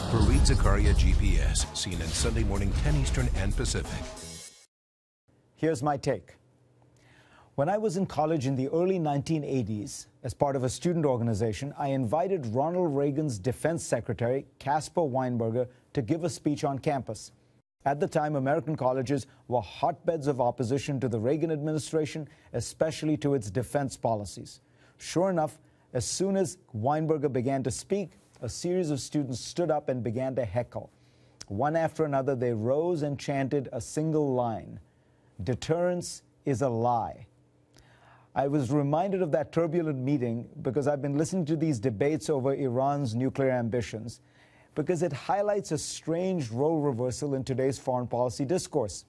Fareed Zakaria GPS, seen in Sunday morning 10 Eastern and Pacific. Here's my take. When I was in college in the early 1980s, as part of a student organization, I invited Ronald Reagan's defense secretary, Caspar Weinberger, to give a speech on campus. At the time, American colleges were hotbeds of opposition to the Reagan administration, especially to its defense policies. Sure enough, as soon as Weinberger began to speak, a series of students stood up and began to heckle. One after another, they rose and chanted a single line: "Deterrence is a lie." I was reminded of that turbulent meeting because I've been listening to these debates over Iran's nuclear ambitions, because it highlights a strange role reversal in today's foreign policy discourse.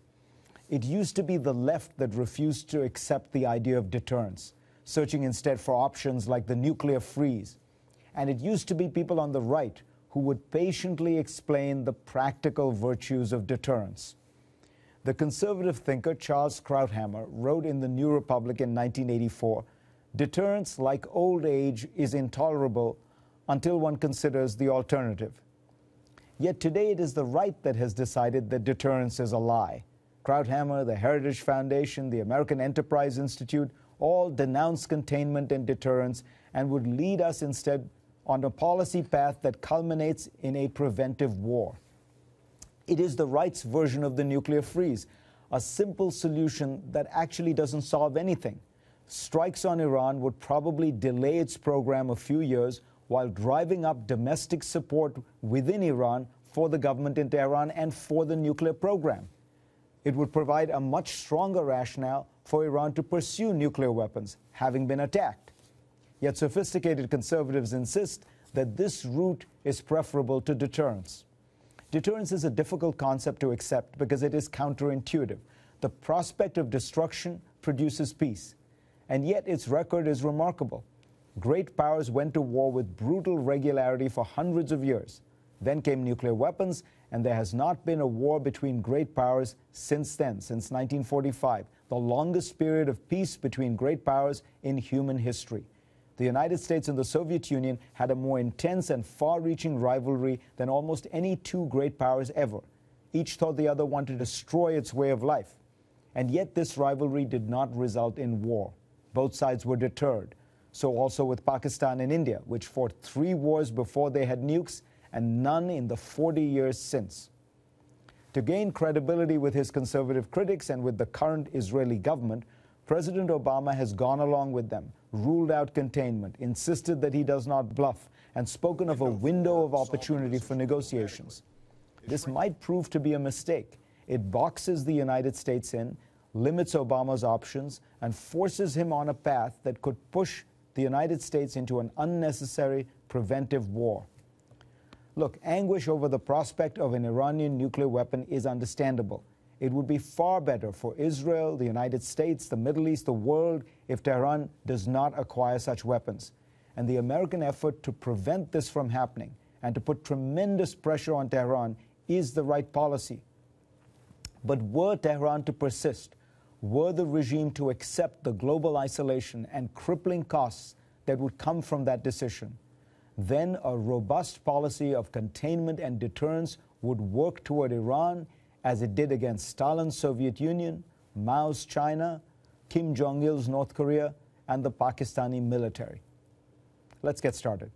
It used to be the left that refused to accept the idea of deterrence, searching instead for options like the nuclear freeze. And it used to be people on the right who would patiently explain the practical virtues of deterrence. The conservative thinker Charles Krauthammer wrote in the New Republic in 1984, "Deterrence, like old age, is intolerable until one considers the alternative." Yet today it is the right that has decided that deterrence is a lie. Krauthammer, the Heritage Foundation, the American Enterprise Institute all denounce containment and deterrence and would lead us instead on a policy path that culminates in a preventive war. It is the right's version of the nuclear freeze, a simple solution that actually doesn't solve anything. Strikes on Iran would probably delay its program a few years while driving up domestic support within Iran for the government in Tehran and for the nuclear program. It would provide a much stronger rationale for Iran to pursue nuclear weapons, having been attacked. Yet sophisticated conservatives insist that this route is preferable to deterrence. Deterrence is a difficult concept to accept because it is counterintuitive. The prospect of destruction produces peace, and yet its record is remarkable. Great powers went to war with brutal regularity for hundreds of years. Then came nuclear weapons, and there has not been a war between great powers since then, since 1945, the longest period of peace between great powers in human history. The United States and the Soviet Union had a more intense and far-reaching rivalry than almost any two great powers ever. Each thought the other wanted to destroy its way of life. And yet this rivalry did not result in war. Both sides were deterred. So also with Pakistan and India, which fought 3 wars before they had nukes and none in the 40 years since. To gain credibility with his conservative critics and with the current Israeli government, President Obama has gone along with them, ruled out containment, insisted that he does not bluff, and spoken of a window of opportunity for negotiations. This might prove to be a mistake. It boxes the United States in, limits Obama's options, and forces him on a path that could push the United States into an unnecessary preventive war. Look, anguish over the prospect of an Iranian nuclear weapon is understandable. It would be far better for Israel, the United States, the Middle East, the world, if Tehran does not acquire such weapons. And the American effort to prevent this from happening and to put tremendous pressure on Tehran is the right policy. But were Tehran to persist, were the regime to accept the global isolation and crippling costs that would come from that decision, then a robust policy of containment and deterrence would work toward Iran as it did against Stalin's Soviet Union, Mao's China, Kim Jong-il's North Korea, and the Pakistani military. Let's get started.